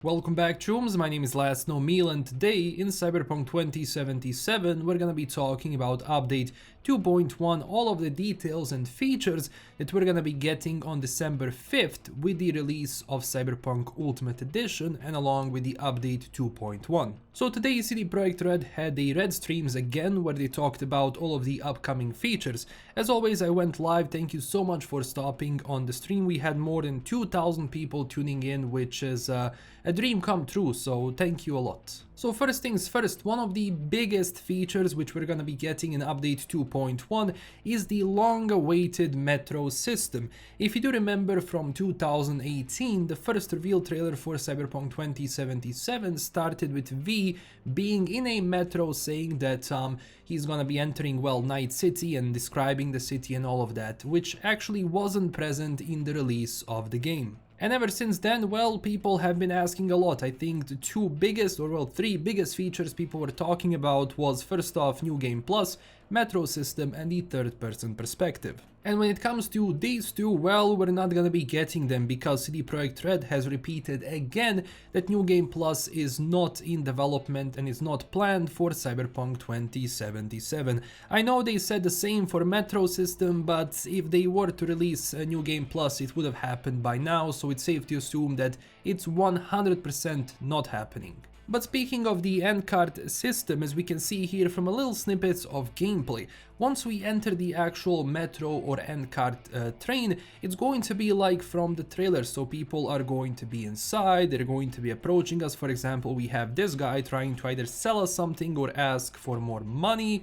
Welcome back, chums. My name is LastKnownMeal, and today in Cyberpunk 2077 we're gonna be talking about update 2.1, all of the details and features that we're gonna be getting on December 5th with the release of Cyberpunk Ultimate Edition and along with the update 2.1. So today CD Projekt Red had the Red Streams again where they talked about all of the upcoming features. As always, I went live. Thank you so much for stopping on the stream. We had more than 2,000 people tuning in, which is a dream come true, so thank you a lot. So first things first, one of the biggest features which we're gonna be getting in update 2.1 is the long-awaited metro system. If you do remember from 2018, the first reveal trailer for Cyberpunk 2077 started with V being in a metro saying that he's gonna be entering, well, Night City and describing the city and all of that, which actually wasn't present in the release of the game. And ever since then, well, people have been asking a lot. I think the three biggest features people were talking about was, first off, New Game Plus, Metro system, and the third-person perspective. And when it comes to these two, well, we're not gonna be getting them because CD Projekt Red has repeated again that New Game Plus is not in development and is not planned for Cyberpunk 2077. I know they said the same for Metro system, but if they were to release a New Game Plus, it would have happened by now, so it's safe to assume that it's 100% not happening. But speaking of the NCART system, as we can see here from a little snippets of gameplay, once we enter the actual metro or NCART train, it's going to be like from the trailer, so people are going to be inside, they're going to be approaching us. For example, we have this guy trying to either sell us something or ask for more money.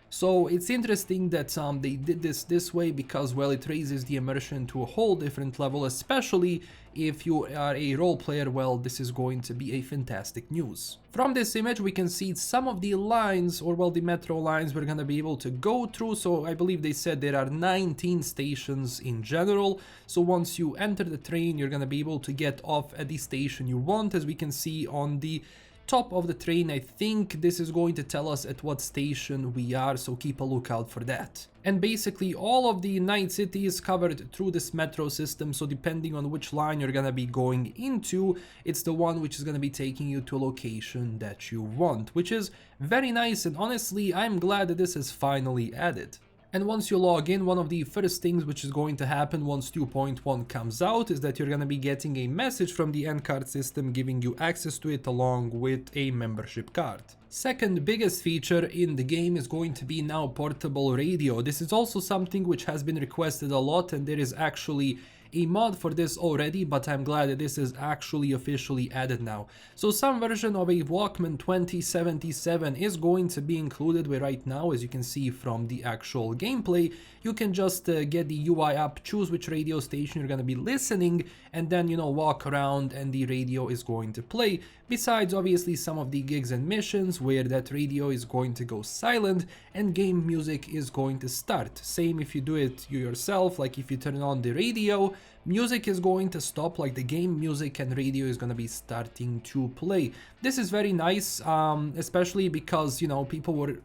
So it's interesting that they did this way because, well, it raises the immersion to a whole different level, especially if you are a role player. Well, this is going to be a fantastic news. From this image we can see some of the lines, or well, the metro lines we're gonna be able to go through. So I believe they said there are 19 stations in general. So once you enter the train, you're gonna be able to get off at the station you want. As we can see on the top of the train, I think this is going to tell us at what station we are, so keep a lookout for that. And basically all of the Night City is covered through this metro system, so depending on which line you're gonna be going into, it's the one which is gonna be taking you to a location that you want, which is very nice, and honestly I'm glad that this is finally added. And once you log in, one of the first things which is going to happen once 2.1 comes out is that you're going to be getting a message from the NCART system giving you access to it along with a membership card. Second biggest feature in the game is going to be now portable radio. This is also something which has been requested a lot, and there is actually a mod for this already, but I'm glad that this is actually officially added now. So some version of a Walkman 2077 is going to be included, where right now, as you can see from the actual gameplay, you can just get the UI up, choose which radio station you're going to be listening, and then, you know, walk around and the radio is going to play. Besides, obviously, some of the gigs and missions where that radio is going to go silent and game music is going to start. Same if you do it yourself, like if you turn on the radio, music is going to stop, like the game music, and radio is going to be starting to play. This is very nice, especially because, you know, people were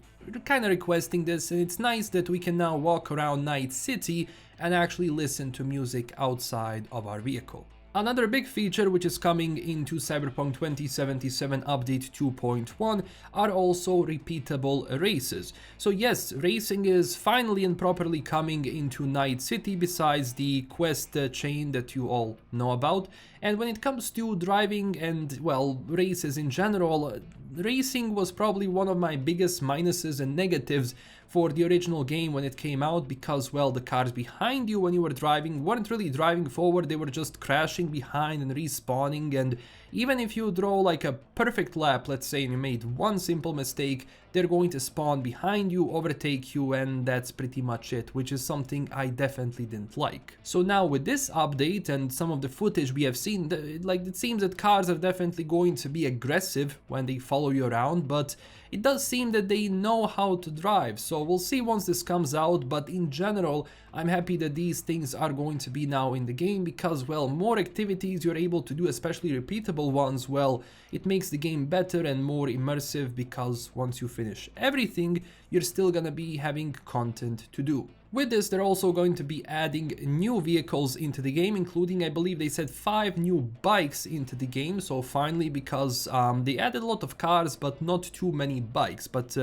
kind of requesting this, and it's nice that we can now walk around Night City and actually listen to music outside of our vehicle. Another big feature which is coming into Cyberpunk 2077 Update 2.1 are also repeatable races. So yes, racing is finally and properly coming into Night City, besides the quest chain that you all know about. And when it comes to driving and, well, races in general, racing was probably one of my biggest minuses and negatives for the original game when it came out, because, well, the cars behind you when you were driving weren't really driving forward, they were just crashing behind and respawning, and even if you draw like a perfect lap, let's say, and you made one simple mistake, they're going to spawn behind you, overtake you, and that's pretty much it, which is something I definitely didn't like. So now with this update and some of the footage we have seen, like, it seems that cars are definitely going to be aggressive when they follow you around, but it does seem that they know how to drive, so we'll see once this comes out. But in general, I'm happy that these things are going to be now in the game, because, well, more activities you're able to do, especially repeatable ones, well, it makes the game better and more immersive, because once you finish everything, you're still gonna be having content to do. With this, they're also going to be adding new vehicles into the game, including, I believe they said 5 new bikes into the game. So finally, because they added a lot of cars, but not too many bikes. But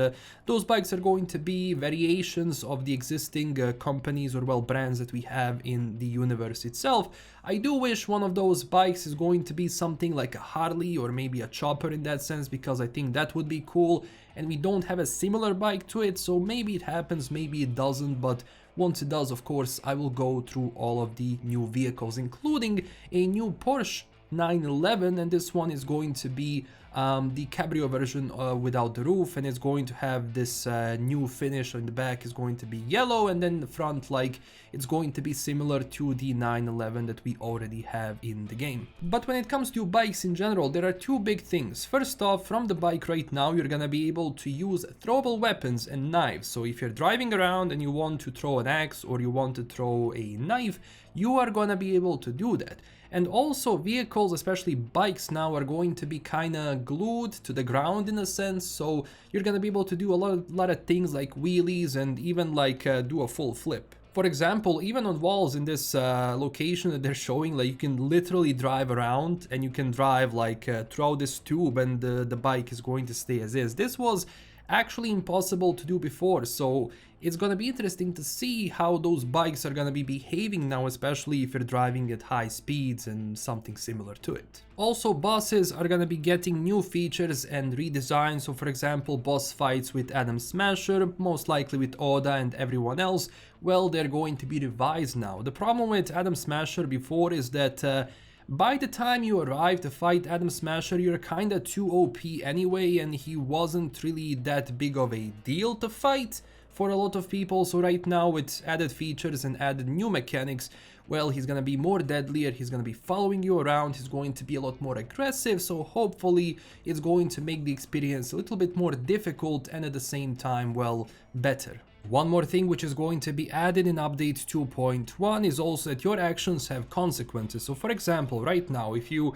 those bikes are going to be variations of the existing companies or, well, brands that we have in the universe itself. I do wish one of those bikes is going to be something like a Harley or maybe a chopper in that sense, because I think that would be cool. And we don't have a similar bike to it, so maybe it happens, maybe it doesn't, but once it does, of course, I will go through all of the new vehicles, including a new Porsche 911, and this one is going to be the Cabrio version without the roof, and it's going to have this new finish. On the back is going to be yellow, and then the front, like, it's going to be similar to the 911 that we already have in the game. But when it comes to bikes in general, there are two big things. First off, from the bike right now, you're gonna be able to use throwable weapons and knives. So if you're driving around and you want to throw an axe or you want to throw a knife, you are gonna be able to do that. And also vehicles, especially bikes now, are going to be kind of glued to the ground in a sense, so you're gonna be able to do a lot of things like wheelies and even like do a full flip. For example, even on walls in this location that they're showing, like, you can literally drive around and you can drive like throughout this tube, and the bike is going to stay as is. This was actually impossible to do before, so it's gonna be interesting to see how those bikes are gonna be behaving now, especially if you're driving at high speeds and something similar to it. Also, bosses are gonna be getting new features and redesigns. So for example, boss fights with Adam Smasher, most likely with Oda and everyone else, well, they're going to be revised now. The problem with Adam Smasher before is that by the time you arrive to fight Adam Smasher, you're kinda too OP anyway, and he wasn't really that big of a deal to fight for a lot of people. So right now, with added features and added new mechanics, well, he's gonna be more deadlier, he's gonna be following you around, he's going to be a lot more aggressive, so hopefully it's going to make the experience a little bit more difficult and at the same time, well, better. One more thing which is going to be added in update 2.1 is also that your actions have consequences. So for example, right now, if you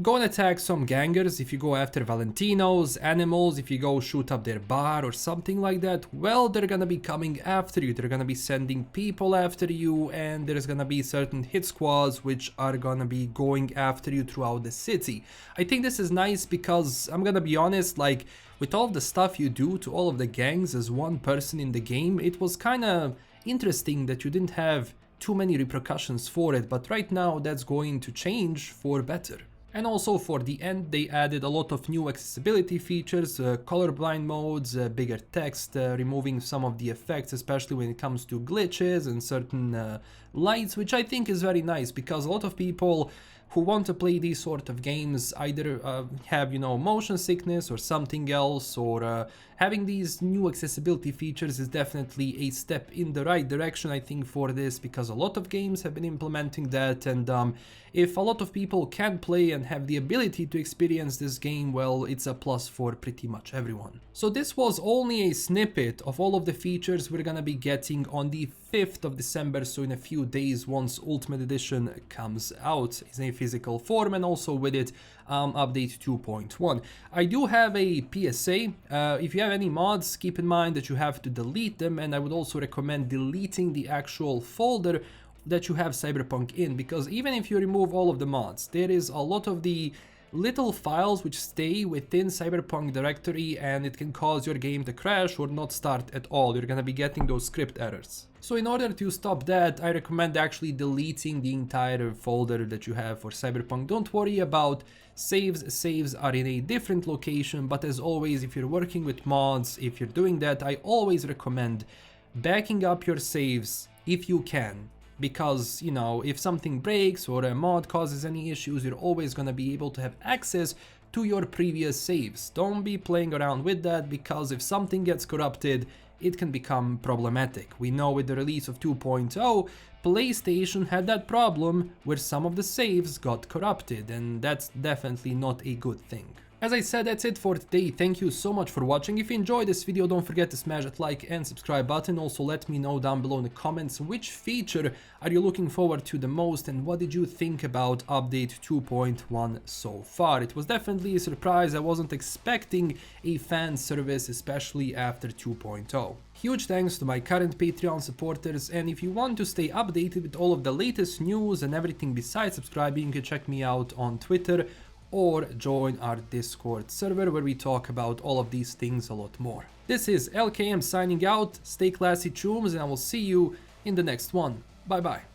go and attack some gangers, if you go after Valentinos, animals, if you go shoot up their bar or something like that, well, they're gonna be coming after you, they're gonna be sending people after you, and there's gonna be certain hit squads which are gonna be going after you throughout the city. I think this is nice because, I'm gonna be honest, like, with all the stuff you do to all of the gangs as one person in the game, it was kinda interesting that you didn't have too many repercussions for it, but right now that's going to change for better. And also for the end, they added a lot of new accessibility features, colorblind modes, bigger text, removing some of the effects, especially when it comes to glitches and certain lights, which I think is very nice, because a lot of people who want to play these sort of games either have, you know, motion sickness or something else, or having these new accessibility features is definitely a step in the right direction, I think, for this, because a lot of games have been implementing that, and if a lot of people can play and have the ability to experience this game, well, it's a plus for pretty much everyone. So this was only a snippet of all of the features we're gonna be getting on the 5th of December, so in a few days, once Ultimate Edition comes out in a physical form, and also with it update 2.1. I do have a PSA. If you have any mods, keep in mind that you have to delete them, and I would also recommend deleting the actual folder that you have Cyberpunk in, because even if you remove all of the mods, there is a lot of the little files which stay within Cyberpunk directory, and it can cause your game to crash or not start at all. You're gonna be getting those script errors. So in order to stop that, I recommend actually deleting the entire folder that you have for Cyberpunk. Don't worry about saves. Saves are in a different location, but as always, if you're working with mods, if you're doing that, I always recommend backing up your saves if you can. Because, you know, if something breaks or a mod causes any issues, you're always going to be able to have access to your previous saves. Don't be playing around with that, because if something gets corrupted, it can become problematic. We know with the release of 2.0, PlayStation had that problem where some of the saves got corrupted, and that's definitely not a good thing. As I said, that's it for today. Thank you so much for watching. If you enjoyed this video, don't forget to smash that like and subscribe button. Also, let me know down below in the comments which feature are you looking forward to the most and what did you think about update 2.1 so far. It was definitely a surprise. I wasn't expecting a fan service, especially after 2.0. Huge thanks to my current Patreon supporters, and if you want to stay updated with all of the latest news and everything besides subscribing, you can check me out on Twitter or join our Discord server where we talk about all of these things a lot more. This is LKM signing out, stay classy chooms, and I will see you in the next one. Bye bye.